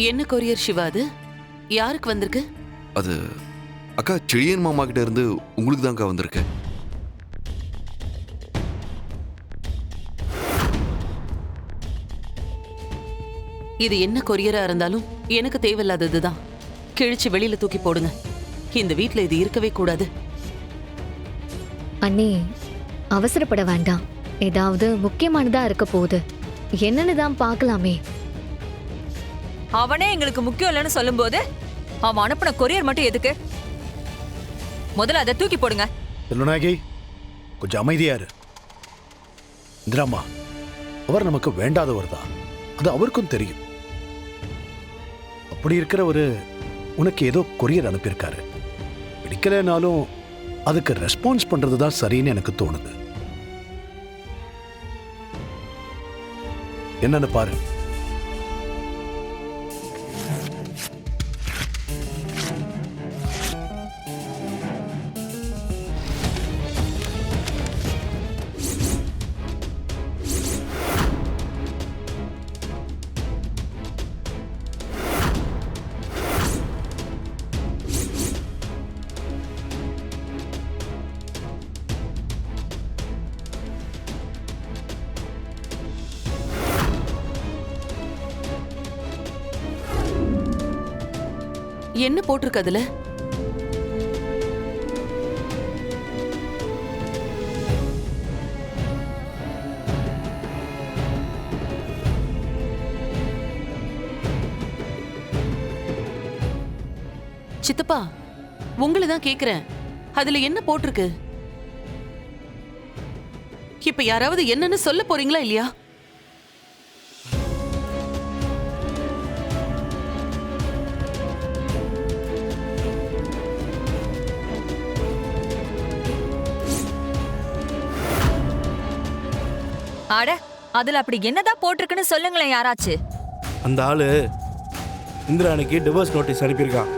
என்ன கொரியர் சிவா அது? யாருக்கு வந்திருக்கு? அது அக்கா செழியன் மாமா கிட்ட இருந்து உங்களுக்கு தான்க்கா வந்திருக்கு. இது என்ன கொரியரா இருந்தாலும் எனக்கு தேவையில்லாததுதான். கிழிச்சு வெளியில தூக்கி போடுங்க. இந்த வீட்ல இது இருக்கவே கூடாது. அண்ணி, அவசரப்பட வேண்டாம். ஏதாவது முக்கியமானதா இருக்க போகுது. என்னன்னு தான் பார்க்கலாமே. அவனே எங்களுக்கு முக்கியம் இல்லைன்னு சொல்லும்போது அவன் அனுப்பின கொரியர் மட்டும் எதுக்கு? முதல்ல அதை தூக்கி போடுங்க. செல்வநாயகி, கொஞ்சம் அமைதியா இரு. இந்திராமா, அவர் நமக்கு வேண்டாதவர் தான். அது அவருக்கும் தெரியும். அப்படி இருக்கிறவரு உனக்கு ஏதோ கொரியர் அனுப்பியிருக்காரு. பிடிக்கலனாலும் அதுக்கு ரெஸ்பான்ஸ் பண்றது தான் சரின்னு எனக்கு தோணுது. என்னன்னு பாரு. என்ன போட்டிருக்கு அதுல? சித்தப்பா, உங்களை தான் கேக்குறேன். அதுல என்ன போட்டிருக்கு? இப்ப யாராவது என்னன்னு சொல்ல போறீங்களா இல்லையா? ஆட, அதுல அப்படி என்னதான் போட்டிருக்குன்னு சொல்லுங்களேன் யாராச்சு. அந்த ஆளு இந்திராணிக்கு டிவோர்ஸ் நோட்டீஸ் அனுப்பியிருக்கான்.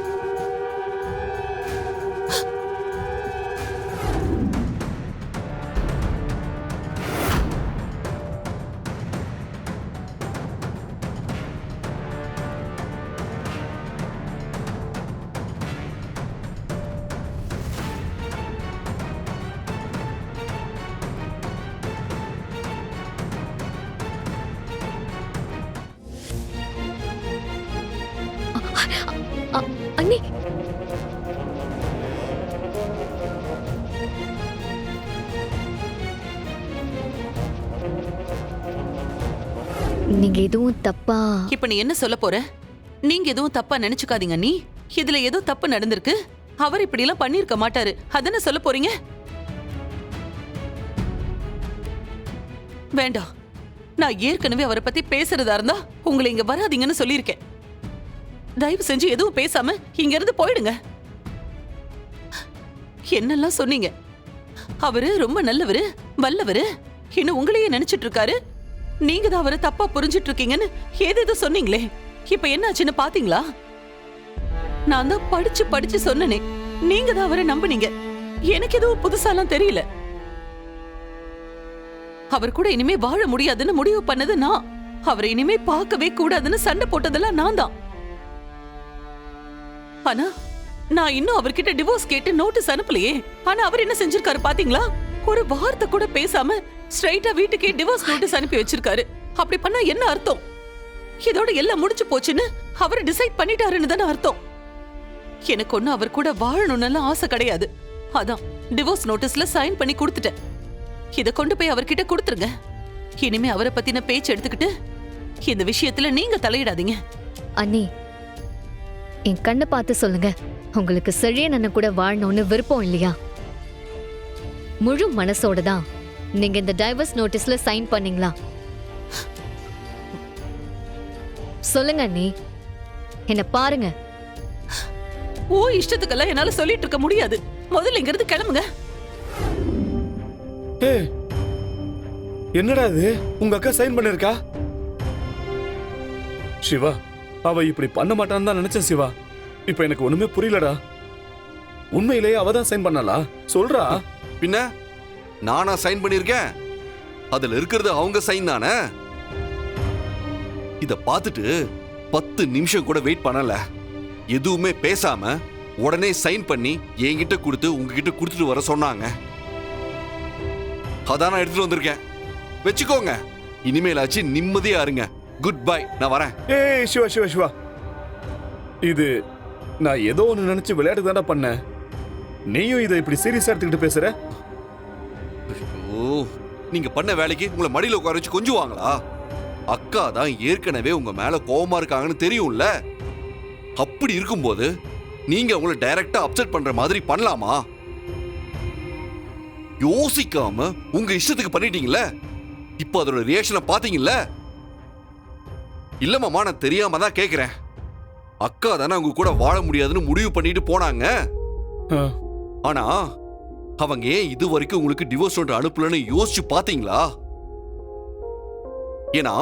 அண்ணி, நீங்க எதுவும் தப்பா? இப்ப நீ என்ன சொல்ல போற? நீங்க எதுவும் தப்பா நினைச்சுக்காதீங்க. நீ இதுல ஏதோ தப்பு நடந்திருக்கு. அவர் இப்படி எல்லாம் பண்ணிருக்க மாட்டாரு. அதானே சொல்ல போறீங்க? வேண்டாம். நான் ஏற்கனவே அவரை பத்தி பேசுறதா இருந்தா உங்களை இங்க வராதீங்கன்னு சொல்லியிருக்கேன். தயவு செஞ்சு எதுவும் பேசாம இங்க இருந்து போயிடுங்க. என்னெல்லாம் சொன்னீங்க? அவரு ரொம்ப நல்லவரு, வல்லவரு, இன்னும் உங்களையே நினைச்சிட்டு இருக்காரு. நீங்க தான் அவரை தப்பா புரிஞ்சிட்டு இருக்கீங்கன்னு ஏதேதோ சொன்னீங்களே. இப்ப என்ன ஆச்சுன்னு பாத்தீங்களா? நான் தான் படிச்சு படிச்சு சொன்னனே. நீங்க தான் அவரை நம்புனீங்க. எனக்கு எதுவும் புதுசாலாம் தெரியல. அவர் கூட இனிமே வாழ முடியாதுன்னு முடிவு பண்ணது நான். அவரை இனிமே பார்க்கவே கூடாதுன்னு சண்டை போட்டதெல்லாம் நான் தான். ஆனா நான் இன்னும் அவர்கிட்ட டிவோர்ஸ் கேட்டு நோட்டீஸ் அனுப்பலையே. ஆனா அவர் என்ன செஞ்சிருக்காரு பாத்தீங்களா? ஒரு வார்த்தை கூட பேசாம ஸ்ட்ரைட்டா வீட்டுக்கே டிவோர்ஸ் நோட்டீஸ் அனுப்பி வச்சிருக்காரு. அப்படி பண்ணா என்ன அர்த்தம்? இதோட எல்லாம் முடிச்சு போச்சுன்னு அவர் டிசைட் பண்ணிட்டாருன்னு தானே அர்த்தம். எனக்கு ஒண்ணு அவர் கூட வாழணும்னு ஆசை கிடையாது. அதான் டிவோர்ஸ் நோட்டீஸ்ல சைன் பண்ணி கொடுத்துட்டேன். இத கொண்டு போய் அவர்கிட்ட கொடுத்துருங்க. இனிமே அவரை பத்தின பேச்சு எடுத்துக்கிட்டு இந்த விஷயத்துல நீங்க தலையிடாதீங்க. அண்ணி, என் கண்ணை பார்த்து சொல்லுங்க. உங்களுக்கு செழியன் அண்ணன் கூட வாழணும்னு விருப்பம் இல்லையா? முழு மனசோட தான் நீங்க இந்த டைவர்ஸ் நோட்டீஸ்ல சைன் பண்ணீங்களா? சொல்லுங்க அண்ணி, என்ன பாருங்க. ஓ இஷ்டத்துக்கெல்லாம் என்னால சொல்லிட்டு இருக்க முடியாது. முதல்ல இங்க இருந்து கிளம்புங்க. என்னடா இது? உங்க அக்கா சைன் பண்ணிருக்கா? சிவா, அவ இப்படி பண்ண மாட்டான்னு தான் நினைச்சேன் சிவா. இப்ப எனக்கு ஒண்ணுமே புரியலடா. உண்மையிலேயே அவ தான் சைன் பண்ணலா? சொல்றா. பின்ன நானா சைன் பண்ணிருக்கேன்? அதுல இருக்கிறது அவங்க சைன் தானே. இத பார்த்துட்டு 10 நிமிஷம் கூட வெயிட் பண்ணல. எதுவுமே பேசாம உடனே சைன் பண்ணி என்கிட்ட கொடுத்து உங்ககிட்ட கொடுத்துட்டு வர சொன்னாங்க. அதான் நான் எடுத்துட்டு வந்திருக்கேன். வச்சுக்கோங்க. இனிமேலாச்சு நிம்மதியா இருங்க. Good bye. நான் வரேன். ஏய் சிவா சிவா சிவா, இது நான் ஏதோ ஒன்று நினைச்சு விளையாட்டு தானே பண்ணேன். நீயும் இதை இப்படி சீரியஸா எடுத்துக்கிட்டு பேசுற? ஓ, நீங்க பண்ண வேலைக்கு உங்களை மடியில உட்கார வச்சு கொஞ்சுவாங்களா? அக்கா தான் ஏற்கனவே உங்க மேல கோவமா இருக்காங்கன்னு தெரியும்ல. அப்படி இருக்கும்போது நீங்க உங்களை டைரக்டா அப்செட் பண்ற மாதிரி பண்ணலாமா? யோசிக்காம உங்க இஷ்டத்துக்கு பண்ணிட்டீங்கல்ல. இப்போ அதோட ரியாக்ஷனை பாத்தீங்கல்ல? இல்ல மாமா, நான் தெரியாம தான் கேக்குறேன். அக்கா தானே உங்க கூட வாழ முடியாதுன்னு முடிவு பண்ணிட்டு போனாங்க. ஆனா அவங்க ஏன் இது வரைக்கும் உங்களுக்கு டிவோர்ஸ் நோட் அனுப்பலன்னு யோசிச்சு பாத்தீங்களா? ஏன்னா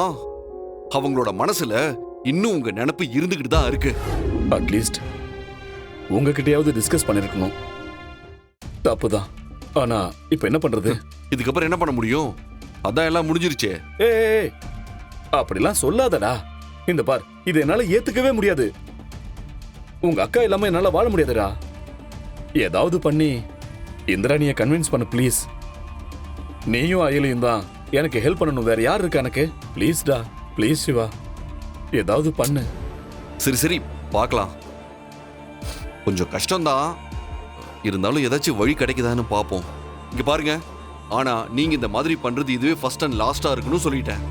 அவங்களோட மனசுல இன்னும் உங்க நினைப்பு இருந்துகிட்டு தான் இருக்கு. அட்லீஸ்ட் உங்ககிட்டயாவது டிஸ்கஸ் பண்ணிருக்கணும். தப்புதான். ஆனா இப்ப என்ன பண்றது? இதுக்கப்புறம் என்ன பண்ண முடியும்? அதான் எல்லாம் முடிஞ்சிருச்சே. ஏய், அப்படிலாம் சொல்லாதடா. இந்த பார், இது என்னால ஏத்துக்கவே முடியாது. உங்க அக்கா இல்லாம என்னால வாழ முடியாதுடா. ஏதாவது பண்ணி இந்திராணிய கன்வின்ஸ் பண்ணு ப்ளீஸ். நீயும் அயலியும் தான் எனக்கு ஹெல்ப் பண்ணணும். வேற யார் இருக்கா எனக்கு? ப்ளீஸ்டா, ப்ளீஸ் சிவா, ஏதாவது பண்ணு. சரி சரி, பார்க்கலாம். கொஞ்சம் கஷ்டம்தான், இருந்தாலும் ஏதாச்சும் வழி கிடைக்குதான்னு பார்ப்போம். இங்க பாருங்க, ஆனா நீங்க இந்த மாதிரி பண்றது இதுவே ஃபர்ஸ்ட் அண்ட் லாஸ்டா இருக்குன்னு சொல்லிட்டேன்.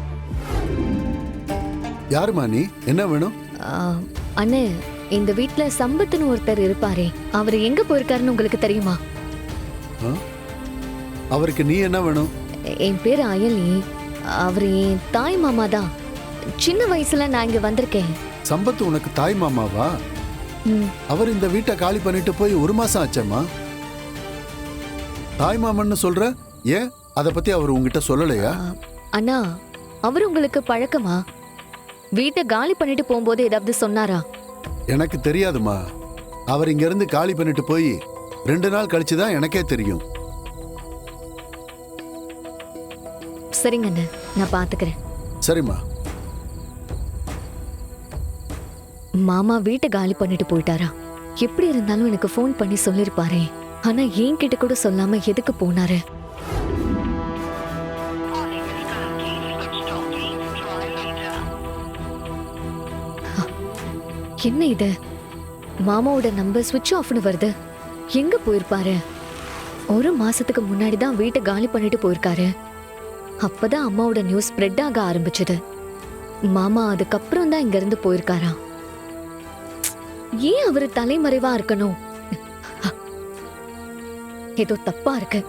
யாருமா நீ? என்ன வேணும்? அண்ணே, இந்த வீட்ல சம்பத்துன்னு ஒருத்தர் இருப்பாரே, அவர் எங்க போயிருக்காருன்னு உங்களுக்கு தெரியுமா? அவருக்கு நீ என்ன வேணும்? என் பேரு அயலி. அவர் என் தாய் மாமா தான். சின்ன வயசுல நான் இங்க வந்திருக்கேன். சம்பத்து உனக்கு தாய் மாமாவா? அவர் இந்த வீட்டை காலி பண்ணிட்டு போய் 1 மாசம் ஆச்சேம்மா. தாய் மாமன்னு சொல்ற, ஏன் அத பத்தி அவர் உங்ககிட்ட சொல்லலையா? அண்ணா, அவர் உங்களுக்கு பழக்கமா? வீட்டை காலி பண்ணிட்டு போகும்போது ஏதாவது சொன்னாரா? எனக்கு தெரியாதுமா. அவர் இங்க இருந்து காலி பண்ணிட்டு போய் 2 நாள் கழிச்சுதான் எனக்கே தெரியும். சரிங்க அண்ணா, நான் பாத்துக்கிறேன். சரிம்மா. மாமா வீட்டை காலி பண்ணிட்டு போயிட்டாரா? எப்படி இருந்தாலும் எனக்கு ஃபோன் பண்ணி சொல்லிருப்பாரே. ஆனா என்கிட்ட கூட சொல்லாம எதுக்கு போனாரு? என்ன இது? மாமாவோட நம்பர் ஸ்விட்ச் ஆஃப்னு வருது. எங்க போயிருப்பாரு? 1 மாசத்துக்கு முன்னாடி தான் வீட்டை காலி பண்ணிட்டு போயிருக்காரு. அப்பதான் அம்மாவோட நியூஸ் ஸ்ப்ரெட் ஆக ஆரம்பிச்சது. மாமா அதுக்கப்புறம் தான் இங்க இருந்து போயிருக்காரா? ஏன் அவரு தலைமறைவா இருக்கணும்? ஏதோ தப்பா இருக்கு.